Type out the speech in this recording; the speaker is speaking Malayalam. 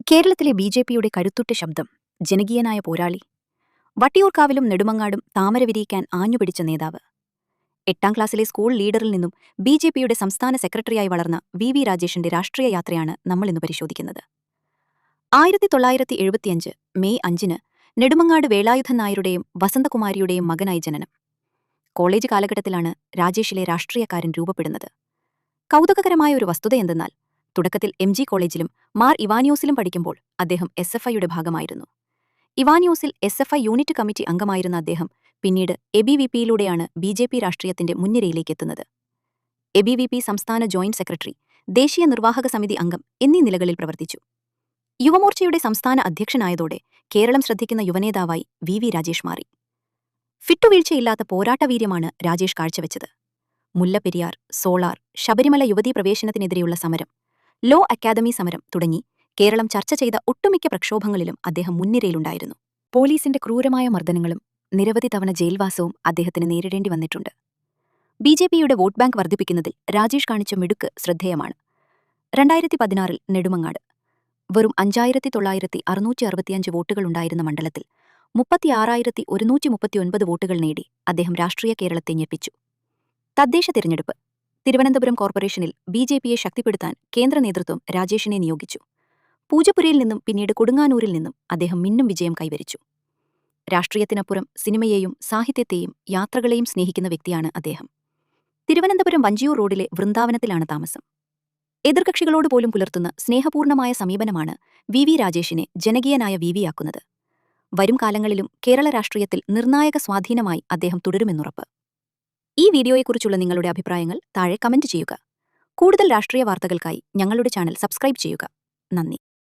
കേരളത്തിലെ ബി.ജെ.പിയുടെ കരുത്തുറ്റ ശബ്ദം, ജനകീയനായ പോരാളി, വട്ടിയൂർക്കാവിലും നെടുമങ്ങാടും താമര വിരിയിക്കാൻ ആഞ്ഞുപിടിച്ച നേതാവ്. 8ാം ക്ലാസ്സിലെ സ്കൂൾ ലീഡറിൽ നിന്നും ബി.ജെ.പിയുടെ സംസ്ഥാന സെക്രട്ടറിയായി വളർന്ന വി രാജേഷിന്റെ രാഷ്ട്രീയ യാത്രയാണ് നമ്മളിന്ന് പരിശോധിക്കുന്നത്. 1975 മെയ് 5-ന് നെടുമങ്ങാട് വേലായുധൻ നായരുടെയും വസന്തകുമാരിയുടെയും മകനായി ജനനം. കോളേജ് കാലഘട്ടത്തിലാണ് രാജേഷിലെ രാഷ്ട്രീയക്കാരൻ രൂപപ്പെടുന്നത്. കൗതുകകരമായ ഒരു വസ്തുതയെന്തെന്നാൽ, തുടക്കത്തിൽ എം.ജി. കോളേജിലും മാർ ഇവാനിയോസിലും പഠിക്കുമ്പോൾ അദ്ദേഹം എസ്.എഫ്.ഐയുടെ ഭാഗമായിരുന്നു. ഇവാനിയോസിൽ എസ്.എഫ്.ഐ യൂണിറ്റ് കമ്മിറ്റി അംഗമായിരുന്ന അദ്ദേഹം പിന്നീട് എ.ബി.വി.പിയിലൂടെയാണ് ബി.ജെ.പി രാഷ്ട്രീയത്തിന്റെ മുൻനിരയിലേക്കെത്തുന്നത്. എ.ബി.വി.പി സംസ്ഥാന ജോയിന്റ് സെക്രട്ടറി, ദേശീയ നിർവാഹക സമിതി അംഗം എന്നീ നിലകളിൽ പ്രവർത്തിച്ചു. യുവമോർച്ചയുടെ സംസ്ഥാന അധ്യക്ഷനായതോടെ കേരളം ശ്രദ്ധിക്കുന്ന യുവനേതാവായി വി രാജേഷ് മാറി. ഫിട്ടുവീഴ്ചയില്ലാത്ത പോരാട്ടവീര്യമാണ് രാജേഷ് കാഴ്ചവെച്ചത്. മുല്ലപ്പെരിയാർ, സോളാർ, ശബരിമല യുവതീ പ്രവേശനത്തിനെതിരെയുള്ള സമരം, ലോ അക്കാദമി സമരം തുടങ്ങി കേരളം ചർച്ച ചെയ്ത ഒട്ടുമിക്ക പ്രക്ഷോഭങ്ങളിലും അദ്ദേഹം മുൻനിരയിലുണ്ടായിരുന്നു. പോലീസിന്റെ ക്രൂരമായ മർദ്ദനങ്ങളും നിരവധി തവണ ജയിൽവാസവും അദ്ദേഹത്തിന് നേരിടേണ്ടി വന്നിട്ടുണ്ട്. ബി.ജെ.പിയുടെ വോട്ട് ബാങ്ക് വർദ്ധിപ്പിക്കുന്നതിൽ രാജേഷ് കാണിച്ച മിടുക്ക് ശ്രദ്ധേയമാണ്. 2016-ൽ നെടുമങ്ങാട് വെറും 5,965 വോട്ടുകളുണ്ടായിരുന്ന മണ്ഡലത്തിൽ 36,139 വോട്ടുകൾ നേടി അദ്ദേഹം രാഷ്ട്രീയ കേരളത്തെ ഞെപ്പിച്ചു. തദ്ദേശ തിരഞ്ഞെടുപ്പ്. തിരുവനന്തപുരം കോർപ്പറേഷനിൽ ബി.ജെ.പിയെ ശക്തിപ്പെടുത്താൻ കേന്ദ്ര നേതൃത്വം രാജേഷിനെ നിയോഗിച്ചു. പൂജപ്പുരയിൽ നിന്നും പിന്നീട് കൊടുങ്ങാനൂരിൽ നിന്നും അദ്ദേഹം മിന്നും വിജയം കൈവരിച്ചു. രാഷ്ട്രീയത്തിനപ്പുറം സിനിമയെയും സാഹിത്യത്തെയും യാത്രകളെയും സ്നേഹിക്കുന്ന വ്യക്തിയാണ് അദ്ദേഹം. തിരുവനന്തപുരം വഞ്ചിയൂർ റോഡിലെ വൃന്ദാവനത്തിലാണ് താമസം. എതിർകക്ഷികളോട് പോലും പുലർത്തുന്ന സ്നേഹപൂർണമായ സമീപനമാണ് വി രാജേഷിനെ ജനകീയനായ വിയാക്കുന്നത്. വരും കാലങ്ങളിലും കേരള രാഷ്ട്രീയത്തിൽ നിർണായക സ്വാധീനമായി അദ്ദേഹം തുടരുമെന്നുറപ്പ്. ഈ വീഡിയോയെക്കുറിച്ചുള്ള നിങ്ങളുടെ അഭിപ്രായങ്ങൾ താഴെ കമന്റ് ചെയ്യുക. കൂടുതൽ രാഷ്ട്രീയ വാർത്തകൾക്കായി ഞങ്ങളുടെ ചാനൽ സബ്സ്ക്രൈബ് ചെയ്യുക. നന്ദി.